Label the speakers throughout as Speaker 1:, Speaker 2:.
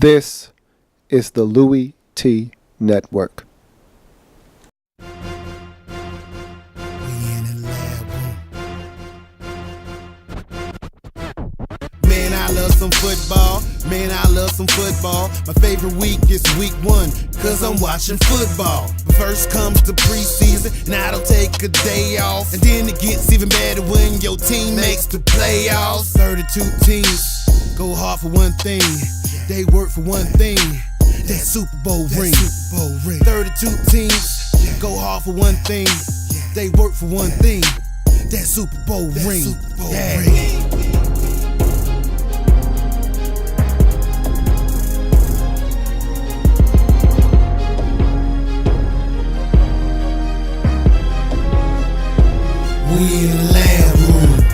Speaker 1: This is the Louie T Network.
Speaker 2: Man, I love some football. Man, I love some football. My favorite week is week 1, cause I'm watching football. First comes the preseason, and I don't take a day off. And then it gets even better when your team makes the playoffs. 32 teams go hard for one thing. They work for one thing. That Super Bowl ring. 32 teams go hard for one thing. They work for one thing. That Super Bowl ring. We in the lab room.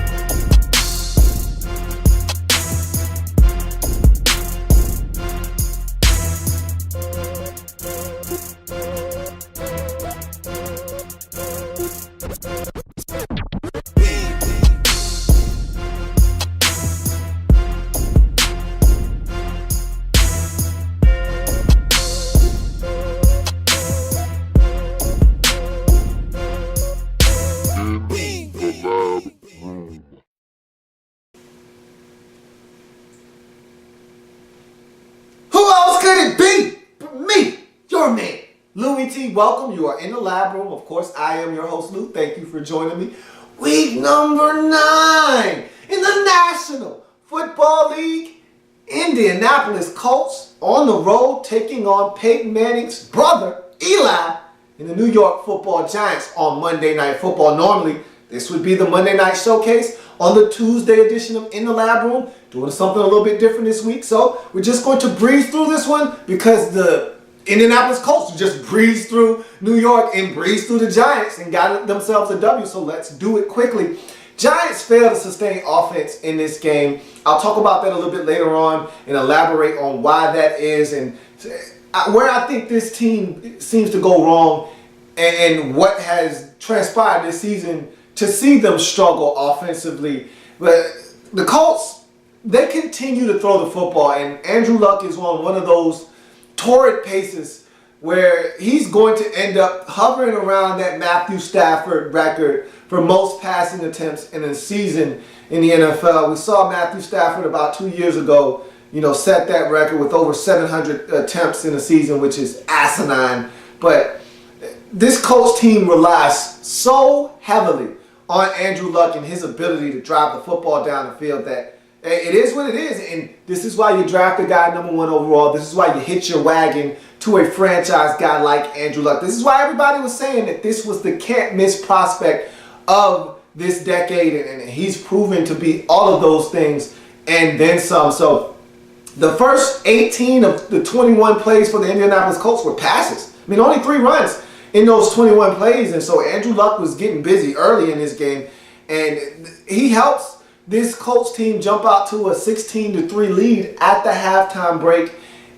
Speaker 3: Louie T, welcome. You are in the lab room. Of course, I am your host, Lou. Thank you for joining me. Week number 9 in the National Football League. Indianapolis Colts on the road taking on Peyton Manning's brother, Eli, and the New York Football Giants on Monday Night Football. Normally, this would be the Monday Night Showcase. On the Tuesday edition of In the Lab Room, doing something a little bit different this week. So we're just going to breeze through this one because the Indianapolis Colts just breezed through New York and breezed through the Giants and got themselves a W, so let's do it quickly. Giants failed to sustain offense in this game. I'll talk about that a little bit later on and elaborate on why that is and where I think this team seems to go wrong and what has transpired this season to see them struggle offensively. But the Colts, they continue to throw the football, and Andrew Luck is on one of those torrid paces where he's going to end up hovering around that Matthew Stafford record for most passing attempts in a season in the NFL. We saw Matthew Stafford about 2 years ago, set that record with over 700 attempts in a season, which is asinine. But this Colts team relies so heavily on Andrew Luck and his ability to drive the football down the field that it is what it is, and this is why you draft a guy number 1 overall. This is why you hitch your wagon to a franchise guy like Andrew Luck. This is why everybody was saying that this was the can't-miss prospect of this decade, and he's proven to be all of those things and then some. So the first 18 of the 21 plays for the Indianapolis Colts were passes. I mean, only 3 runs in those 21 plays, and so Andrew Luck was getting busy early in this game, and he helps this Colts team jump out to a 16-3 lead at the halftime break,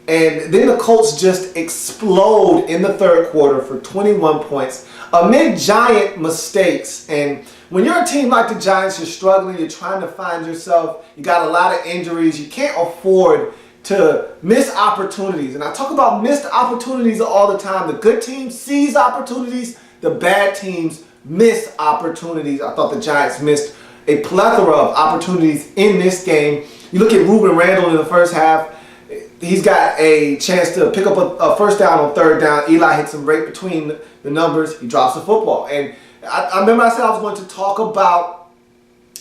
Speaker 3: and then the Colts just explode in the third quarter for 21 points amid giant mistakes. And when you're a team like the Giants, you're struggling, you're trying to find yourself, you got a lot of injuries, you can't afford to miss opportunities. And I talk about missed opportunities all the time. The good teams seize opportunities, the bad teams miss opportunities. I thought the Giants missed a plethora of opportunities in this game. You look at Ruben Randle in the first half, he's got a chance to pick up a first down on third down. Eli hits him right between the numbers. He drops the football. And I remember I said I was going to talk about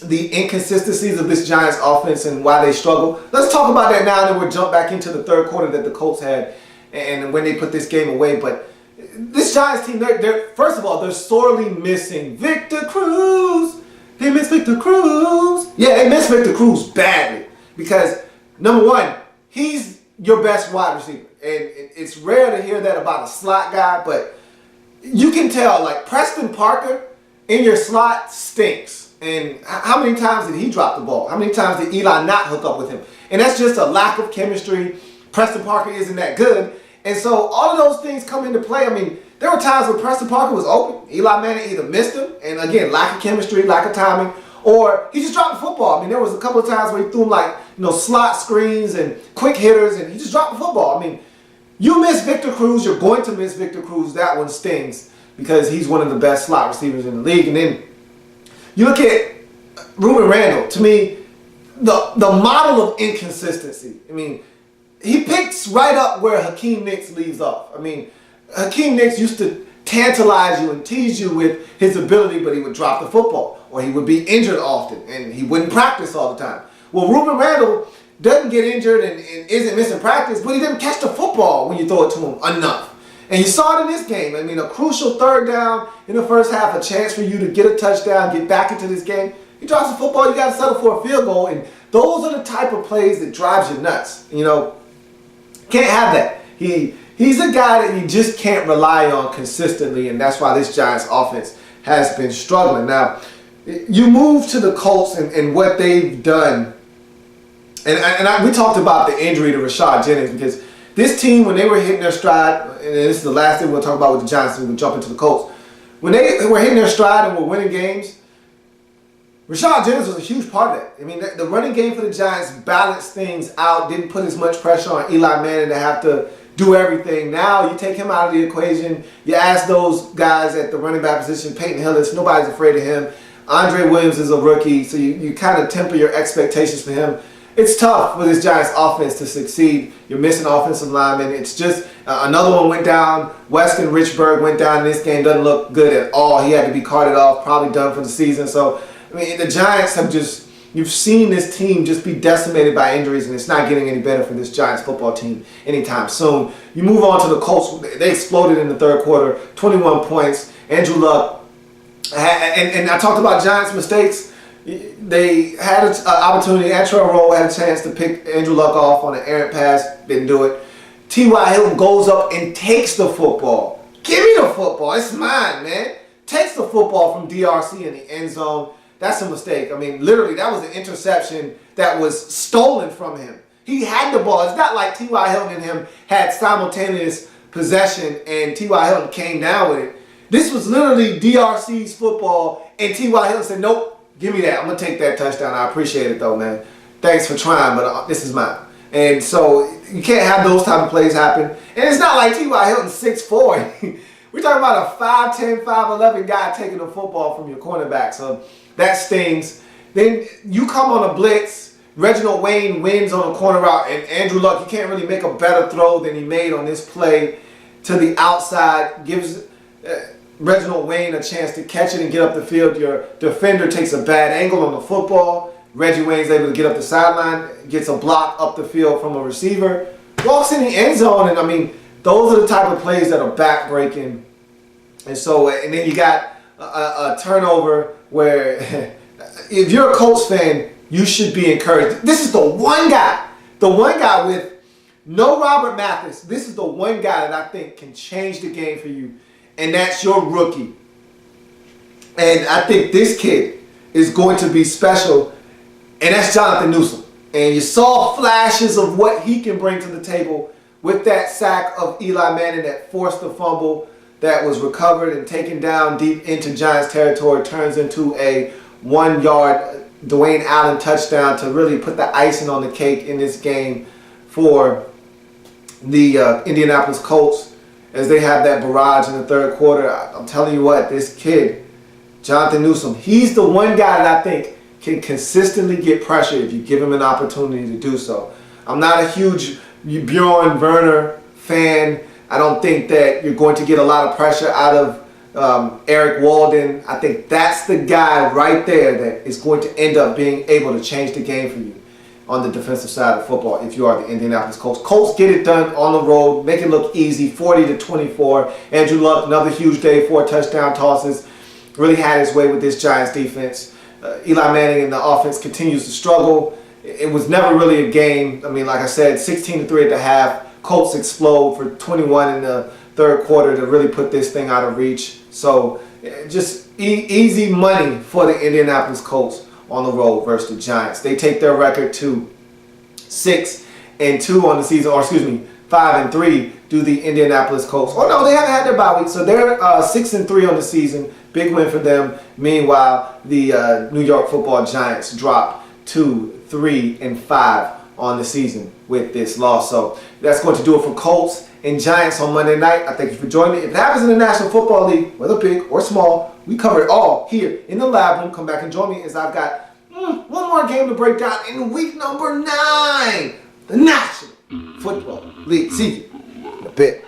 Speaker 3: the inconsistencies of this Giants offense and why they struggle. Let's talk about that now, and then we'll jump back into the third quarter that the Colts had and when they put this game away. But this Giants team, they're first of all, they're sorely missing Victor Cruz. They miss Victor Cruz. Yeah, they miss Victor Cruz badly because, number 1, he's your best wide receiver. And it's rare to hear that about a slot guy, but you can tell, like, Preston Parker in your slot stinks. And how many times did he drop the ball? How many times did Eli not hook up with him? And that's just a lack of chemistry. Preston Parker isn't that good. And so all of those things come into play. I mean, there were times when Preston Parker was open. Eli Manning either missed him, and again, lack of chemistry, lack of timing, Or he just dropped the football. I mean, there was a couple of times where he threw him like, slot screens and quick hitters, and he just dropped the football. I mean, you miss Victor Cruz, you're going to miss Victor Cruz. That one stings because he's one of the best slot receivers in the league. And then you look at Ruben Randle. To me, the model of inconsistency. I mean, he picks right up where Hakeem Nicks leaves off. I mean, Hakeem Nicks used to tantalize you and tease you with his ability, but he would drop the football, or he would be injured often, and he wouldn't practice all the time. Well, Ruben Randle doesn't get injured and isn't missing practice, but he didn't catch the football when you throw it to him enough. And you saw it in this game. I mean, a crucial third down in the first half, a chance for you to get a touchdown, get back into this game. He drops the football, you got to settle for a field goal, and those are the type of plays that drives you nuts. Can't have that. He's a guy that you just can't rely on consistently, and that's why this Giants offense has been struggling. Now, you move to the Colts and what they've done, and we talked about the injury to Rashad Jennings, because this team, when they were hitting their stride, and this is the last thing we'll talk about with the Giants, and we'll jump into the Colts. When they were hitting their stride and were winning games, Rashad Jennings was a huge part of that. I mean, the running game for the Giants balanced things out, didn't put as much pressure on Eli Manning to have to do everything. Now you take him out of the equation. You ask those guys at the running back position, Peyton Hillis, nobody's afraid of him. Andre Williams is a rookie, so you kind of temper your expectations for him. It's tough for this Giants offense to succeed. You're missing offensive linemen. It's just another one went down. Weston Richburg went down in this game. Doesn't look good at all. He had to be carted off, probably done for the season. So, I mean, the Giants have just, you've seen this team just be decimated by injuries, and it's not getting any better for this Giants football team anytime soon. You move on to the Colts. They exploded in the third quarter, 21 points. Andrew Luck, and I talked about Giants' mistakes. They had an opportunity. Antrell Rolle had a chance to pick Andrew Luck off on an errant pass. Didn't do it. T.Y. Hilton goes up and takes the football. Give me the football. It's mine, man. Takes the football from DRC in the end zone. That's a mistake. I mean, literally, that was an interception that was stolen from him. He had the ball. It's not like T.Y. Hilton and him had simultaneous possession and T.Y. Hilton came down with it. This was literally DRC's football, and T.Y. Hilton said, nope, give me that. I'm going to take that touchdown. I appreciate it, though, man. Thanks for trying, but this is mine. And so you can't have those type of plays happen. And it's not like T.Y. Hilton's 6'4". We're talking about a 5'10", 5'11" guy taking the football from your cornerback. So that stings. Then you come on a blitz. Reginald Wayne wins on a corner route, and Andrew Luck, you can't really make a better throw than he made on this play to the outside. Gives Reginald Wayne a chance to catch it and get up the field. Your defender takes a bad angle on the football. Reggie Wayne's able to get up the sideline, gets a block up the field from a receiver, walks in the end zone, and I mean, those are the type of plays that are back-breaking. And so, and then you got a turnover where if you're a Colts fan, you should be encouraged. This is the one guy with no Robert Mathis. This is the one guy that I think can change the game for you, and that's your rookie. And I think this kid is going to be special, and that's Jonathan Newsom. And you saw flashes of what he can bring to the table with that sack of Eli Manning that forced the fumble that was recovered and taken down deep into Giants territory, turns into a 1-yard Dwayne Allen touchdown to really put the icing on the cake in this game for the Indianapolis Colts as they have that barrage in the third quarter. I'm telling you what, this kid, Jonathan Newsom, he's the one guy that I think can consistently get pressure if you give him an opportunity to do so. I'm not a huge Bjorn Werner fan. I don't think that you're going to get a lot of pressure out of Eric Walden. I think that's the guy right there that is going to end up being able to change the game for you on the defensive side of football if you are the Indianapolis Colts. Colts get it done on the road, make it look easy, 40-24. Andrew Luck, another huge day, 4 touchdown tosses. Really had his way with this Giants defense. Eli Manning and the offense continues to struggle. It was never really a game. I mean, like I said, 16-3 at the half. Colts explode for 21 in the third quarter to really put this thing out of reach. So just easy money for the Indianapolis Colts on the road versus the Giants. They take their record to 6-4 and 2 on the season, or excuse me, 5 and 3 do the Indianapolis Colts. Oh no, they haven't had their bye week, so they're 6 and 3 on the season. Big win for them. Meanwhile, the New York Football Giants drop to 3 and 5 on the season with this loss. So that's going to do it for Colts and Giants on Monday night. I thank you for joining me. If it happens in the National Football League, whether big or small, we cover it all here in the lab room. Come back and join me as I've got one more game to break down in week number 9, the National Football League. See you in a bit.